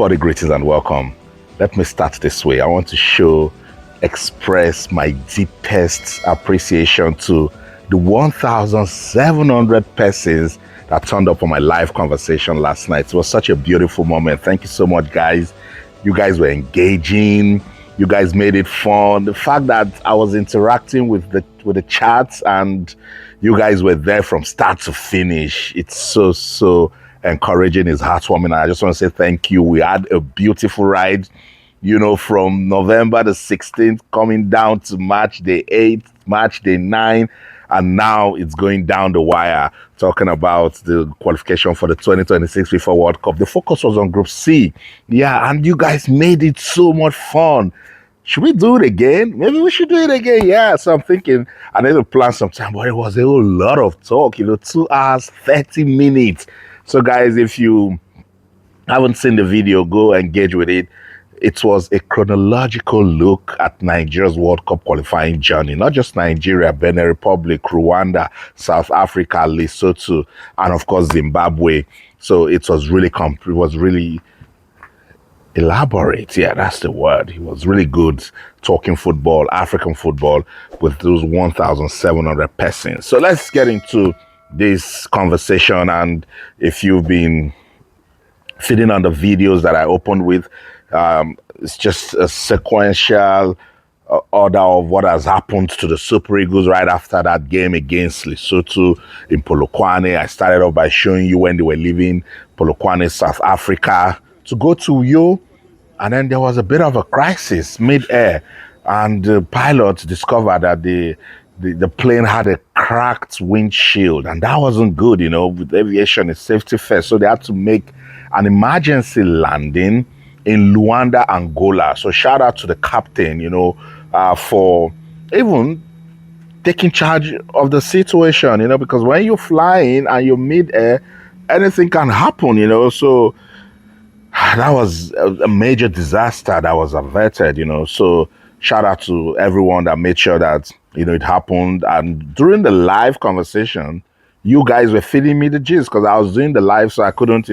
Sporty greetings and welcome. Let me start this way. I want to express my deepest appreciation to the 1,700 persons that turned up for my live conversation last night. It was such a beautiful moment. Thank you so much, guys. You guys were engaging. You guys made it fun. The fact that I was interacting with the chats and you guys were there from start to finish, it's so encouraging. It's heartwarming. And I just want to say thank you. We had a beautiful ride, from November the 16th coming down to March the 8th, March the 9th, and now it's going down the wire, talking about the qualification for the 2026 FIFA World Cup. The focus was on Group C. Yeah, and you guys made it so much fun. Should we do it again? Maybe we should do it again. Yeah, so I'm thinking I need to plan some time, but it was a whole lot of talk, 2 hours, 30 minutes. So guys, if you haven't seen the video, go engage with it. It was a chronological look at Nigeria's World Cup qualifying journey. Not just Nigeria, Benin Republic, Rwanda, South Africa, Lesotho, and of course Zimbabwe. So it was really elaborate. Yeah, that's the word. It was really good talking football, African football, with those 1,700 persons. So let's get into this conversation. And if you've been feeding on the videos that I opened with, it's just a sequential order of what has happened to the Super Eagles right after that game against Lesotho in Polokwane. I started off by showing you when they were leaving Polokwane, South Africa, to go to Uyo, and then there was a bit of a crisis mid-air, and the pilot discovered that the plane had a cracked windshield, and that wasn't good. With aviation, it's safety first, so they had to make an emergency landing in Rwanda, Angola. So shout out to the captain, for even taking charge of the situation, because when you're flying and you're mid-air, anything can happen, so that was a major disaster that was averted, so shout out to everyone that made sure that, it happened. And during the live conversation, you guys were feeding me the gist because I was doing the live, so I couldn't,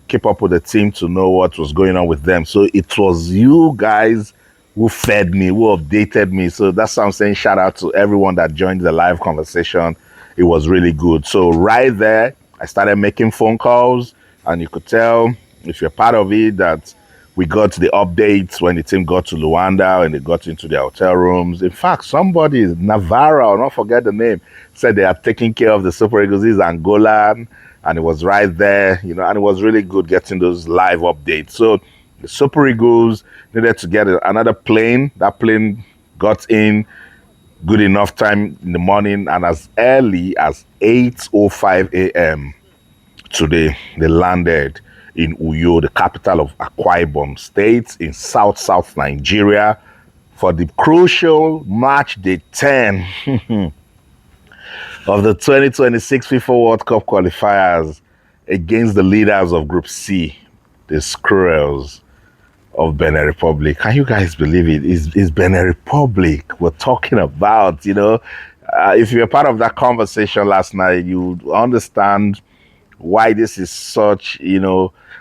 keep up with the team to know what was going on with them. So it was you guys who fed me, who updated me. So that's what I'm saying. Shout out to everyone that joined the live conversation. It was really good. So right there, I started making phone calls, and you could tell, if you're part of it, that we got the updates when the team got to Rwanda and they got into their hotel rooms. In fact, somebody, Navarra, I'll not forget the name, said they are taking care of the Super Eagles. He's Angolan, and it was right there, and it was really good getting those live updates. So the Super Eagles needed to get another plane. That plane got in good enough time in the morning, and as early as 8:05 a.m. today, they landed in Uyo, the capital of Akwa Ibom State in South Nigeria, for the crucial match day 10 of the 2026 FIFA World Cup qualifiers against the leaders of Group C, the Squirrels of Benin Republic. Can you guys believe it? It's Benin Republic we're talking about, If you're part of that conversation last night, you understand why this is such,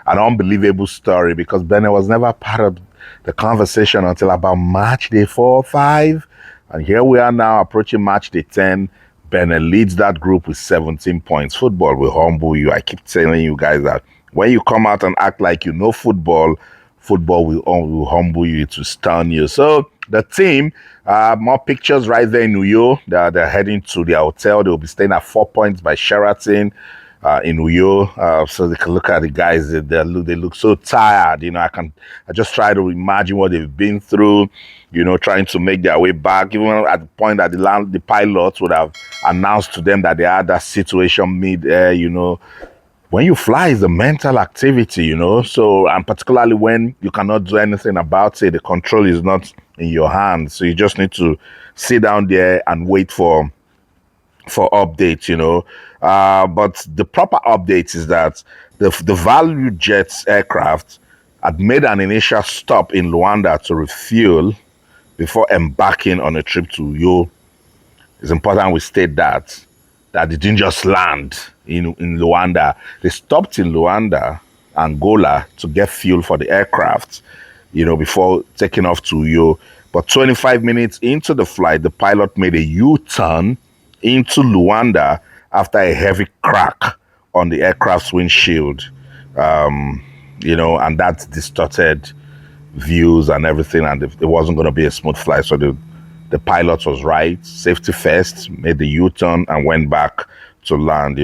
an unbelievable story, because Benin was never part of the conversation until about match day 4 or 5. And here we are now approaching match day 10. Benin leads that group with 17 points. Football will humble you. I keep telling you guys that when you come out and act like you know football will humble you, to stun you. So the team, more pictures right there in Uyo. They're heading to their hotel. They'll be staying at 4 Points by Sheraton in Uyo, so they can look at the guys. They look so tired. I just try to imagine what they've been through, trying to make their way back, even at the point that the pilots would have announced to them that they had that situation mid-air. When you fly, it's a mental activity, so, and particularly when you cannot do anything about it, the control is not in your hands, so you just need to sit down there and wait for updates, but the proper update is that the ValueJet aircraft had made an initial stop in Rwanda to refuel before embarking on a trip to Uyo. It's important we state that they didn't just land in Rwanda. They stopped in Rwanda Angola to get fuel for the aircraft, before taking off to Uyo. But 25 minutes into the flight, the pilot made a U-turn into Rwanda after a heavy crack on the aircraft's windshield. And that distorted views and everything, and it wasn't going to be a smooth flight. So the pilot was right, safety first, made the U-turn and went back to land.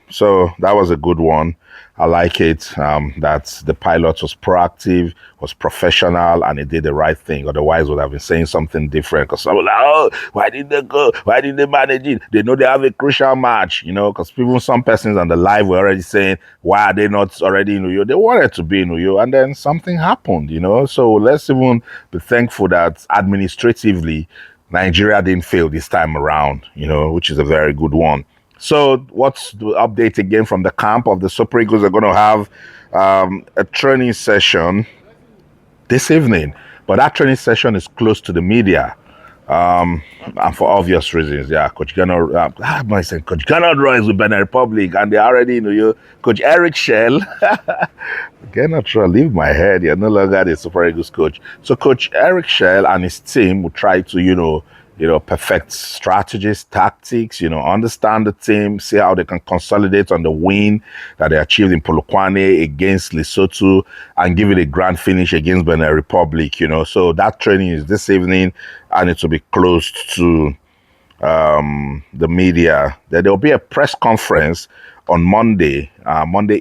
So that was a good one. I like it that the pilot was proactive, was professional, and he did the right thing. Otherwise, would have been saying something different. Because some were like, "Oh, why did they go? Why did they manage it? They know they have a crucial match." Because some persons on the live were already saying, "Why are they not already in Uyo?" They wanted to be in Uyo, and then something happened. So let's even be thankful that administratively Nigeria didn't fail this time around. Which is a very good one. So what's the update again from the camp of the Super Eagles? Are going to have a training session this evening, but that training session is close to the media, and for obvious reasons. Yeah, Coach Gunnar, Coach Gunnar is with Benin Republic, and they already know Coach Eric Shell. Gunnar, leave my head. You're no longer the Super Eagles coach. So Coach Eric Shell and his team will try to perfect strategies, tactics, understand the team, see how they can consolidate on the win that they achieved in Polokwane against Lesotho and give it a grand finish against Benin Republic, So that training is this evening, and it will be closed to the media. There will be a press conference on Monday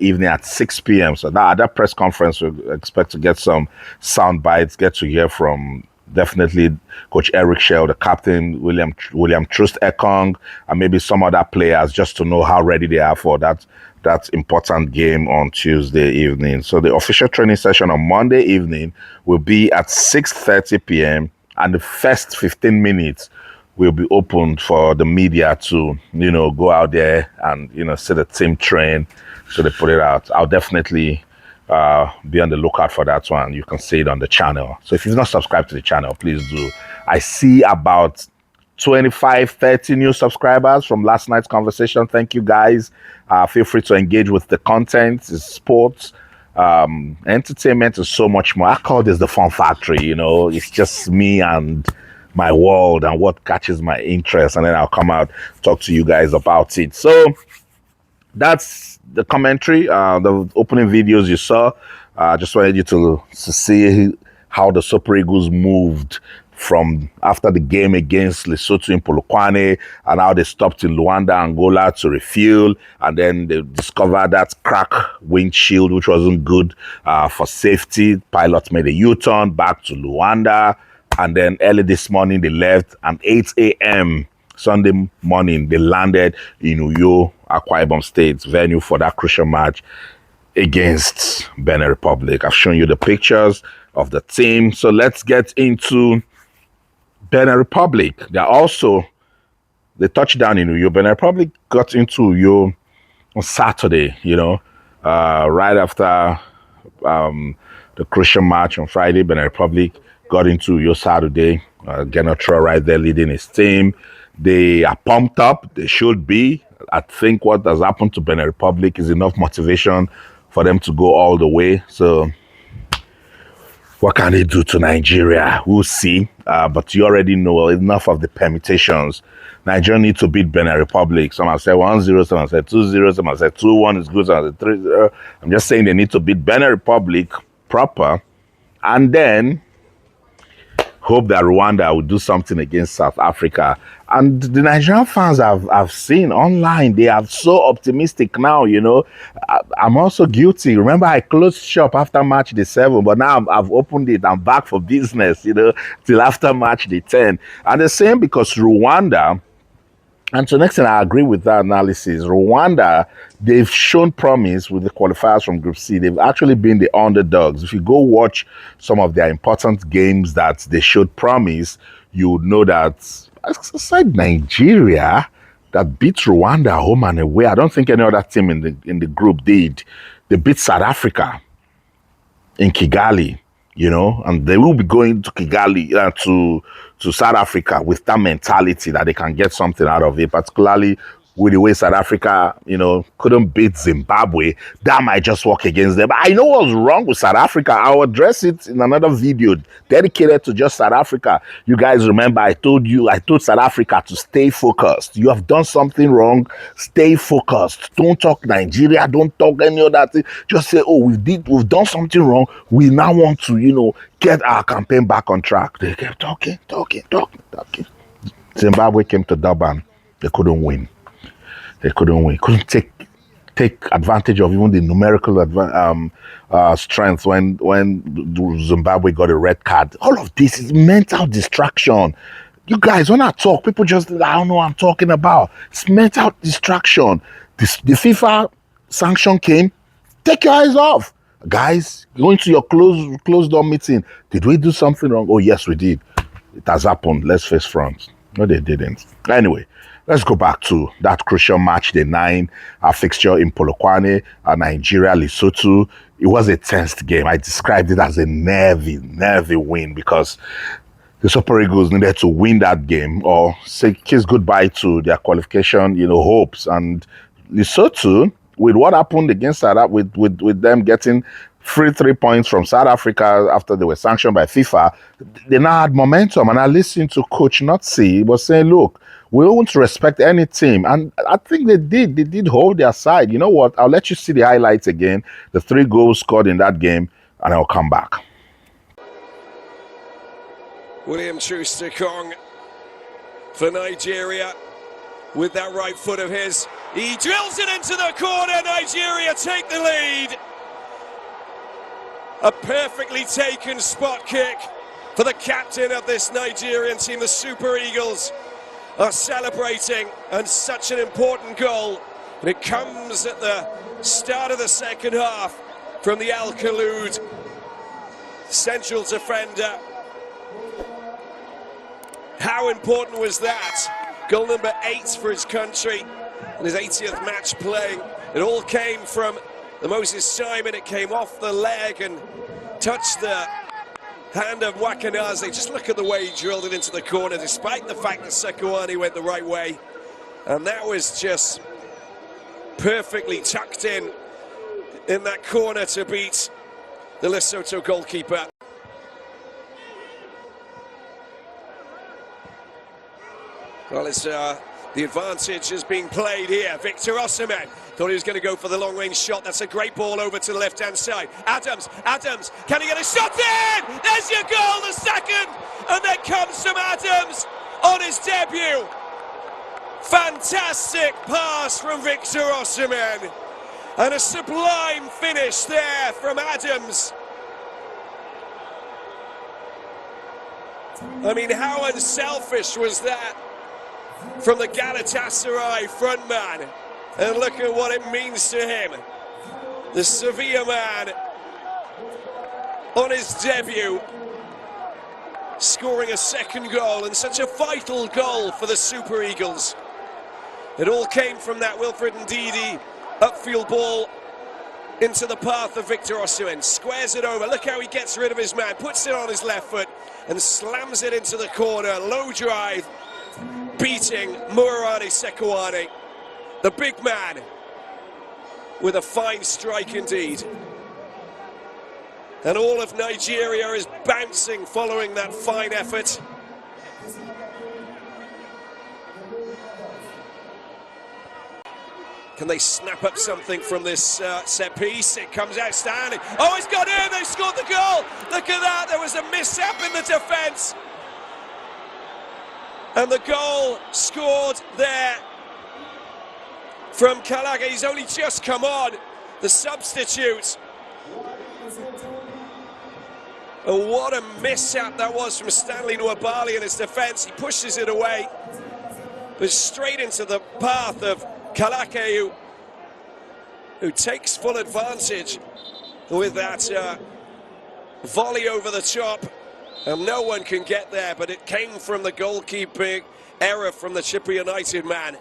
evening at 6 p.m. So at that press conference, we expect to get some sound bites, get to hear from definitely Coach Eric Shell, the captain, William Troost Ekong, and maybe some other players, just to know how ready they are for that important game on Tuesday evening. So the official training session on Monday evening will be at 6:30 p.m. and the first 15 minutes will be opened for the media to go out there and see the team train. So they put it out. I'll definitely be on the lookout for that one. You can see it on the channel. So if you've not subscribed to the channel, please do. I see about 25-30 new subscribers from last night's conversation. Thank you guys. Feel free to engage with the content. It's sports, entertainment, and so much more. I call this the fun factory. It's just me and my world and what catches my interest, and then I'll come out, talk to you guys about it. So that's the commentary, the opening videos you saw. Just wanted you to see how the Super Eagles moved from after the game against Lesotho in Polokwane, and how they stopped in Rwanda, Angola to refuel, and then they discovered that crack windshield, which wasn't good for safety. Pilot made a U-turn back to Rwanda, and then early this morning they left, and 8 a.m. Sunday morning they landed in Uyo, Akwa Ibom State, venue for that crucial match against Benin Republic. I've shown you the pictures of the team. So let's get into Benin Republic. They touched down in Uyo. Benin Republic got into Uyo on Saturday, right after the crucial match on Friday. Benin Republic got into Uyo Saturday. Genotro right there leading his team. They are pumped up. They should be. I think what has happened to Benin Republic is enough motivation for them to go all the way. So what can they do to Nigeria? We'll see. But you already know enough of the permutations. Nigeria need to beat Benin Republic. Some have said 1-0, some have said 2-0, some have said 2-1 is good, some have said 3-0. I'm just saying they need to beat Benin Republic proper, and then hope that Rwanda will do something against South Africa. And the Nigerian fans I've seen online, they are so optimistic now, I'm also guilty. Remember, I closed shop after match day 7, but now I've opened it. I'm back for business, till after match day 10. And the same because Rwanda, and to the next thing, I agree with that analysis. Rwanda, they've shown promise with the qualifiers from Group C. They've actually been the underdogs. If you go watch some of their important games that they showed promise, you would know that aside Nigeria, that beat Rwanda home and away, I don't think any other team in the group did. They beat South Africa in Kigali, and they will be going to Kigali to South Africa with that mentality that they can get something out of it, particularly with the way South Africa, couldn't beat Zimbabwe, that might just work against them. I know what's wrong with South Africa. I'll address it in another video dedicated to just South Africa. You guys remember I told South Africa to stay focused. You have done something wrong, stay focused. Don't talk Nigeria, don't talk any other thing. Just say, oh, we've done something wrong. We now want to, get our campaign back on track. They kept talking. Zimbabwe came to Durban. They couldn't win. Couldn't take advantage of even the numerical strength when Zimbabwe got a red card. All of this is mental distraction. You guys, when I talk, people just, I don't know what I'm talking about. It's mental distraction. The FIFA sanction came. Take your eyes off. Guys, going to your closed door meeting. Did we do something wrong? Oh, yes, we did. It has happened. Let's face front. No, they didn't. Anyway, let's go back to that crucial match, the 9, our fixture in Polokwane, Nigeria, Lesotho. It was a tensed game. I described it as a nervy win because the Super Eagles needed to win that game or say kiss goodbye to their qualification, hopes. And Lesotho, with what happened against South Africa, with them getting free 3 points from South Africa after they were sanctioned by FIFA, they now had momentum. And I listened to Coach Notsi. He was saying, look, we won't respect any team. And I think they did hold their side. You know what? I'll let you see the highlights again, the 3 goals scored in that game, and I'll come back. William Troost-Ekong for Nigeria with that right foot of his. He drills it into the corner. Nigeria take the lead. A perfectly taken spot kick for the captain of this Nigerian team. The Super Eagles are celebrating, and such an important goal. And it comes at the start of the second half from the Al Khaloud central defender. How important was that? Goal number 8 for his country and his 80th match playing. It all came from the Moses Simon. It came off the leg and touched the hand of Wakanaze. Just look at the way he drilled it into the corner, despite the fact that Sekoane went the right way. And that was just perfectly tucked in that corner to beat the Lesotho goalkeeper. Well, it's the advantage is being played here. Victor Osimhen thought he was going to go for the long-range shot. That's a great ball over to the left-hand side. Adams, can he get a shot in? There's your goal, the second! And then comes from Adams on his debut. Fantastic pass from Victor Osimhen. And a sublime finish there from Adams. I mean, how unselfish was that from the Galatasaray frontman? And look at what it means to him. The Sevilla man on his debut, scoring a second goal, and such a vital goal for the Super Eagles. It all came from that Wilfred Ndidi upfield ball into the path of Victor Osimhen. Squares it over. Look how he gets rid of his man. Puts it on his left foot and slams it into the corner. Low drive, beating Murarani Sekoane, the big man, with a fine strike indeed. And all of Nigeria is bouncing following that fine effort. Can they snap up something from this set piece? It comes outstanding. Oh, it's got in. They scored the goal. Look at that. There was a mishap in the defence. And the goal scored there from Kalaka. He's only just come on, the substitute. And what a mishap that was from Stanley Nwabali in his defence. He pushes it away, but straight into the path of Kalake, who takes full advantage with that volley over the top. And no one can get there, but it came from the goalkeeping error from the Chipper United man.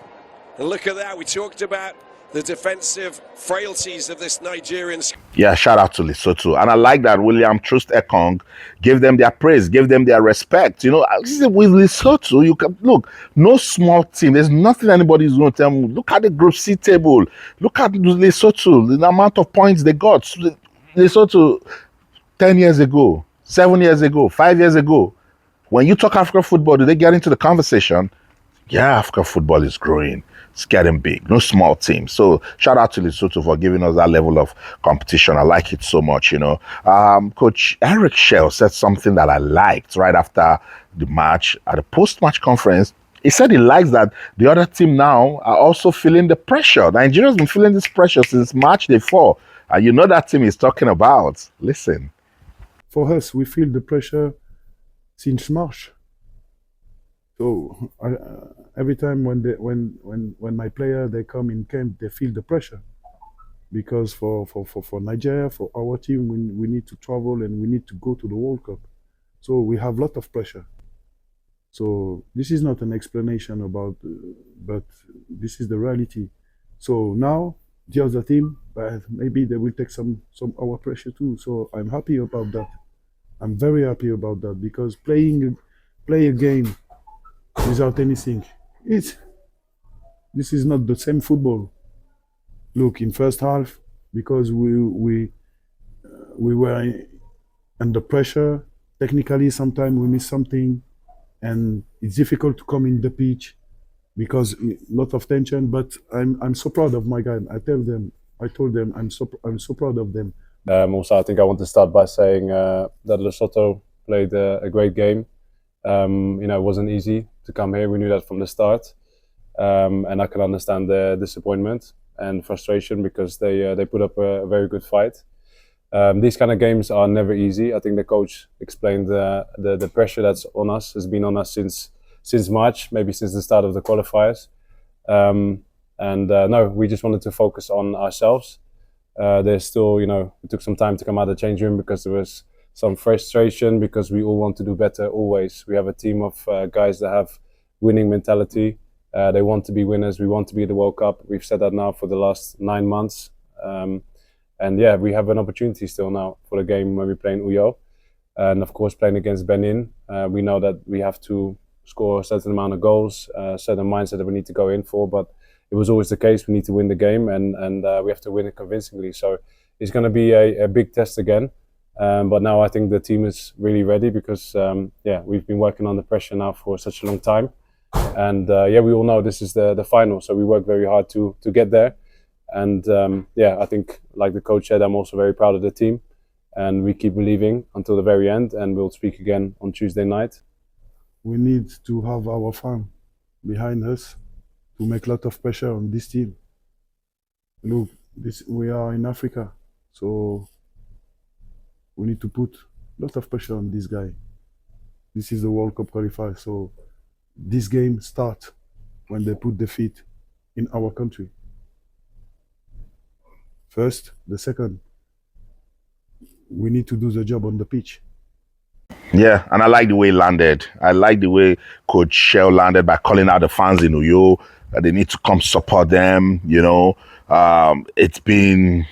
And look at that, we talked about the defensive frailties of this Nigerian squad. Yeah, shout out to Lesotho. And I like that William Troost Ekong gave them their praise, gave them their respect. You know, with Lesotho, you can look, no small team. There's nothing anybody's going to tell me. Look at the Group C table. Look at Lesotho, the amount of points they got. Lesotho 10 years ago, 7 years ago, 5 years ago. When you talk African football, do they get into the conversation? Yeah, African football is growing. It's getting big. No small team. So shout out to Lesotho for giving us that level of competition. I like it so much, you know. Coach Eric Shell said something that I liked right after the match at the post-match conference. He said he likes that the other team now are also feeling the pressure. Nigeria's been feeling this pressure since match day 4. And you know that team he's talking about. Listen. For us, we feel the pressure since March. So every time when my player they come in camp, they feel the pressure, because for Nigeria, for our team, we need to travel and we need to go to the World Cup. So we have a lot of pressure. So this is not an explanation about, but this is the reality. So now the other team, maybe they will take some our pressure too. So I'm happy about that. I'm very happy about that, because play a game without anything, this is not the same football. Look, in first half, because we were under pressure, technically sometimes we miss something, and it's difficult to come in the pitch because a lot of tension. But I'm so proud of my guys. I told them I'm so proud of them. Also, I think I want to start by saying that Lesotho played a great game. You know, it wasn't easy to come here. We knew that from the start, and I can understand the disappointment and frustration, because they put up a very good fight. These kind of games are never easy. I think the coach explained the pressure that's on us has been on us since March, maybe since the start of the qualifiers. No, we just wanted to focus on ourselves. There's still, you know, it took some time to come out of the change room because there was some frustration, because we all want to do better always. We have a team of guys that have winning mentality. They want to be winners. We want to be at the World Cup. We've said that now for the last 9 months. And yeah, we have an opportunity still now for the game when we play in Uyo. And of course, playing against Benin, we know that we have to score a certain amount of goals, a certain mindset that we need to go in for. But it was always the case. We need to win the game, and we have to win it convincingly. So it's going to be a big test again. But now I think the team is really ready, because yeah, we've been working on the pressure now for such a long time. And yeah, we all know this is the final. So we work very hard to get there. And yeah, I think, like the coach said, I'm also very proud of the team. And we keep believing until the very end. And we'll speak again on Tuesday night. We need to have our fan behind us to make a lot of pressure on this team. Look, we are in Africa, so we need to put a lot of pressure on this guy. This is the World Cup qualifier, so this game starts when they put the feet in our country. First, the second, we need to do the job on the pitch. Yeah, and I like the way he landed. I like the way Coach Shell landed by calling out the fans in Uyo. They need to come support them, you know. It's been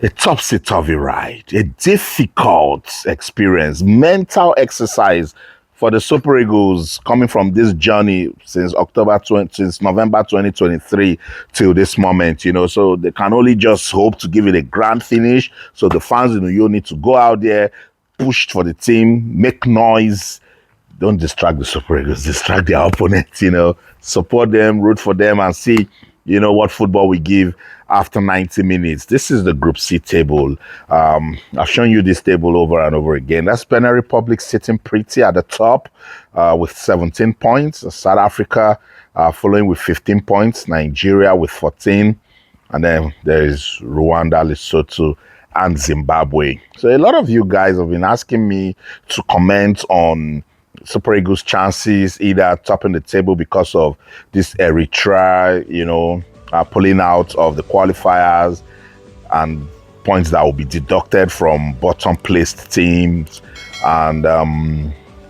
a topsy-turvy ride, a difficult experience, mental exercise for the Super Eagles coming from this journey since November 2023 till this moment, you know. So they can only just hope to give it a grand finish. So the fans in Uyo need to go out there, push for the team, make noise. Don't distract the Super Eagles, distract their opponents, you know. Support them, root for them, and see, you know, what football we give after 90 minutes. This is the Group C table. I've shown you this table over and over again. That's Benin Republic sitting pretty at the top with 17 points. South Africa following with 15 points. Nigeria with 14. And then there is Rwanda, Lesotho, and Zimbabwe. So a lot of you guys have been asking me to comment on Super Eagles' chances, either topping the table because of this Eritrea, you know, pulling out of the qualifiers, and points that will be deducted from bottom placed teams, and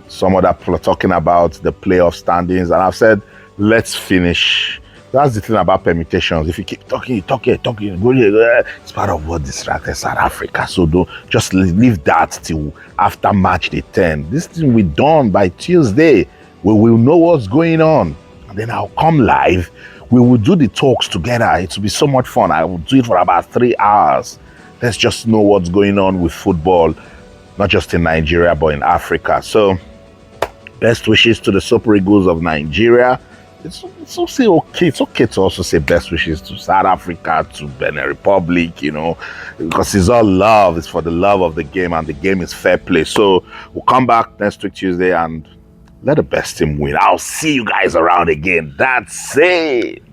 some other people are talking about the playoff standings. And I've said, let's finish That's the thing about permutations. If you keep talking, it's part of what distracted South Africa. So don't just leave that till after match day 10. This thing we done by Tuesday. We will know what's going on. And then I'll come live. We will do the talks together. It will be so much fun. I will do it for about 3 hours. Let's just know what's going on with football, not just in Nigeria, but in Africa. So, best wishes to the Super Eagles of Nigeria. It's also okay. It's okay to also say best wishes to South Africa, to Benin Republic, you know, because it's all love. It's for the love of the game, and the game is fair play. So we'll come back next week Tuesday and let the best team win. I'll see you guys around again. That's it.